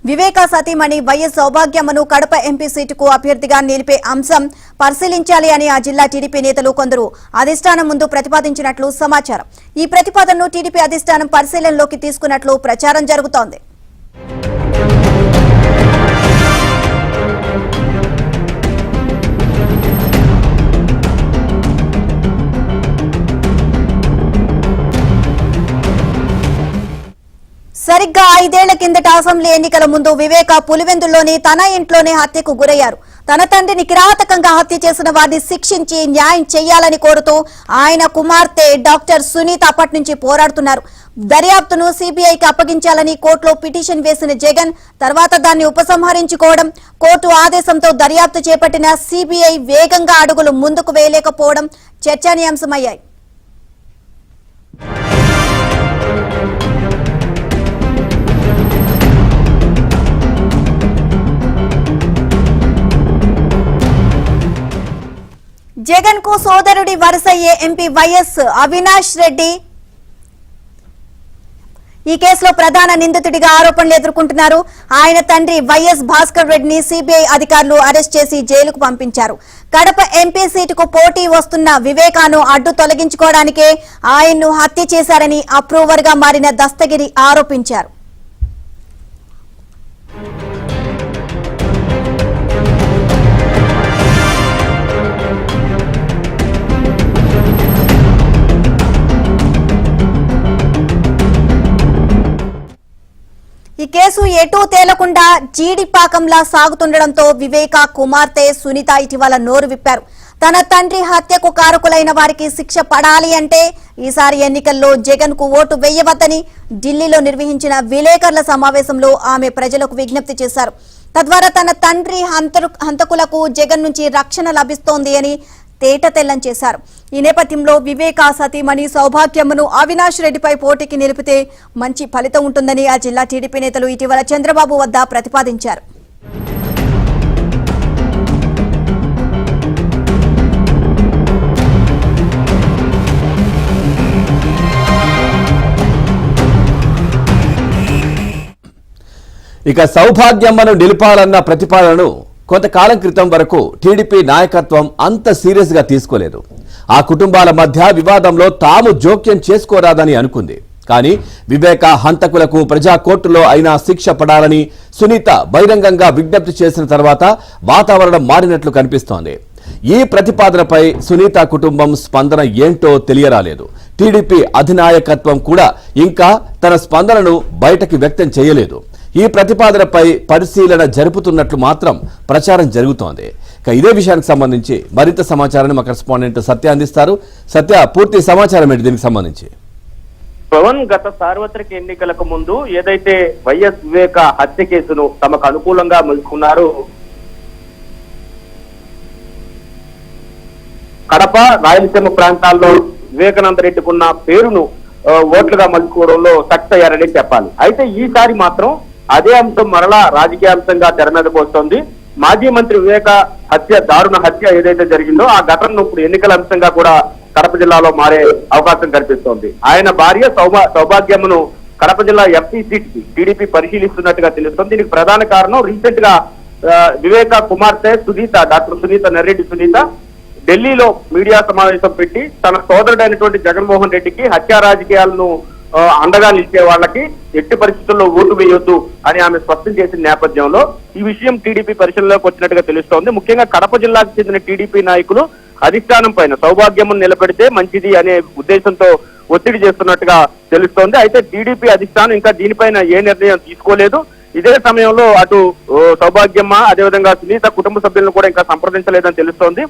వివేక సతీమణి YS సౌభాగ్యమ్మను Kadapa MP సీటుకు అభ్యర్థిగా నిలిపే అంశం పరిశీలించాలి అని ఆ జిల్లా టీడీపీ నేతలు కొందరు అధిష్టానం ముందు ప్రతిపాదించినట్లు సమాచారం. ఈ ప్రతిపాదనను టీడీపీ అధిష్టానం పరిశీలనలోకి తీసుకున్నట్లు ప్రచారం జరుగుతోంది. సరిగ్గా 5 ఏళ్ల కిందట అసెంబ్లీ ఎన్నికల ముందు వివేక పులివెందుల్లోని తన ఇంట్లోనే హత్యకు గురయ్యారు. తన తండ్రిని కిరాతకంగా హత్య చేసిన వారిని శిక్షించి న్యాయం చేయాలని కోరుతూ ఆయన కుమార్తె డాక్టర్ సునీత అప్పటి నుంచి పోరాడుతున్నారు. దర్యాప్తును సిబిఐకి అప్పగించాలని కోర్టులో పిటిషన్ వేసిన జగన్ తర్వాత దాన్ని ఉపసంహరించుకోవడం, కోర్టు ఆదేశంతో దర్యాప్తు చేపట్టిన సిబిఐ వేగంగా అడుగులు ముందుకు వేయలేకపోవడం చర్చనీయాంశమయ్యాయి. జగన్ కు సోదరుడి వరుసయ్యే ఎంపీ వైఎస్ అవినాష్ రెడ్డి ఈ కేసులో ప్రధాన నిందితుడిగా ఆరోపణలు ఎదుర్కొంటున్నారు. ఆయన తండ్రి వైఎస్ భాస్కర్ రెడ్డిని సిబిఐ అధికారులు అరెస్ట్ చేసి జైలుకు పంపించారు. కడప ఎంపీ సీటుకు పోటీ వస్తున్న వివేకాను అడ్డు తొలగించుకోవడానికే ఆయన్ను హత్య చేశారని అప్రూవర్ గా మారిన దస్తగిరి ఆరోపించారు. ఈ కేసు ఎటూ తేలకుండా జీడిపాకంలా సాగుతుండటంతో వివేక కుమార్తె సునీత ఇటీవల నోరు విప్పారు. తన తండ్రి హత్యకు కారకులైన వారికి శిక్ష పడాలి అంటే ఈసారి ఎన్నికల్లో జగన్ కు ఓటు వేయవద్దని ఢిల్లీలో నిర్వహించిన విలేకరుల సమావేశంలో ఆమె ప్రజలకు విజ్ఞప్తి చేశారు. తద్వారా తన తండ్రి హంతకులకు జగన్ నుంచి రక్షణ లభిస్తోంది అని తేటతెల్లం చేశారు. ఈ నేపథ్యంలో వివేక సతీమణి సౌభాగ్యమ్మను అవినాష్ రెడ్డిపై పోటీకి నిలిపితే మంచి ఫలితం ఉంటుందని ఆ జిల్లా టీడీపీ నేతలు ఇటీవల చంద్రబాబు వద్ద ప్రతిపాదించారు. ఇక సౌభాగ్యమ్మను నిలిపాలన్న ప్రతిపాదనను కొంతకాలం క్రితం వరకు టీడీపీ నాయకత్వం అంత సీరియస్ గా తీసుకోలేదు. ఆ కుటుంబాల మధ్య వివాదంలో తాము జోక్యం చేసుకోరాదని అనుకుంది. కానీ వివేక హంతకులకు ప్రజా కోర్టులో అయినా శిక్ష పడాలని సునీత బహిరంగంగా విజ్ఞప్తి చేసిన తర్వాత వాతావరణం మారినట్లు కనిపిస్తోంది. ఈ ప్రతిపాదనపై సునీత కుటుంబం స్పందన ఏంటో తెలియరాలేదు. టీడీపీ అధినాయకత్వం కూడా ఇంకా తన స్పందనను బయటకి వ్యక్తం చేయలేదు. ఈ ప్రతిపాదనపై పరిశీలన జరుపుతున్నట్లు మాత్రం ప్రచారం జరుగుతోంది. ఇదే విషయానికి సంబంధించి మరింత సమాచారాన్ని మా కరెస్పాండెంట్ సత్య అందిస్తారు. సత్య, పూర్తి సమాచారం ఏంటి దీనికి సంబంధించి? పవన్ గత సార్వత్రిక ఎన్నికలకు ముందు ఏదైతే వైఎస్ వివేక హత్య కేసును తమకు అనుకూలంగా మలుచుకున్నారు, కడప రాయలసీమ ప్రాంతాల్లో వివేకానంద రెడ్డికున్న పేరును ఓట్లుగా మలుచుకోవడంలో సక్సెస్ అయ్యారని చెప్పాలి. అయితే ఈసారి మాత్రం అదే అంశం మరలా రాజకీయ అంశంగా తెర మీదకు వస్తోంది. మాజీ మంత్రి వివేక హత్య, దారుణ హత్య ఏదైతే జరిగిందో ఆ ఘటనను ఇప్పుడు ఎన్నికల అంశంగా కూడా కడప జిల్లాలో మారే అవకాశం కనిపిస్తోంది. ఆయన భార్య సౌభాగ్యమ్మను కడప జిల్లా ఎంపీ సీట్ కి టీడీపీ పరిశీలిస్తున్నట్టుగా తెలుస్తోంది. దీనికి ప్రధాన కారణం రీసెంట్ గా వివేక కుమార్తె సునీత, డాక్టర్ సునీత, నర్రెడ్డి సునీత ఢిల్లీలో మీడియా సమావేశం పెట్టి తన సోదరుడైనటువంటి జగన్మోహన్ రెడ్డికి హత్యా రాజకీయాలను అండగా నిలిచే వాళ్ళకి ఎట్టి పరిస్థితుల్లో ఓటు వేయొద్దు అని ఆమె స్పష్టం చేసిన నేపథ్యంలో ఈ విషయం టీడీపీ పరిశీలనలోకి వచ్చినట్టుగా తెలుస్తోంది. ముఖ్యంగా కడప జిల్లాకు చెందిన టీడీపీ నాయకులు అధిష్టానం పైన సౌభాగ్యమును నిలబెడితే మంచిది అనే ఉద్దేశంతో ఒత్తిడి చేస్తున్నట్టుగా తెలుస్తోంది. అయితే టీడీపీ అధిష్టానం ఇంకా దీనిపైన ఏ నిర్ణయం తీసుకోలేదు. ఇదే సమయంలో అటు సౌభాగ్యమ్మ, అదేవిధంగా సునీత కుటుంబ సభ్యులను కూడా ఇంకా సంప్రదించలేదని తెలుస్తోంది.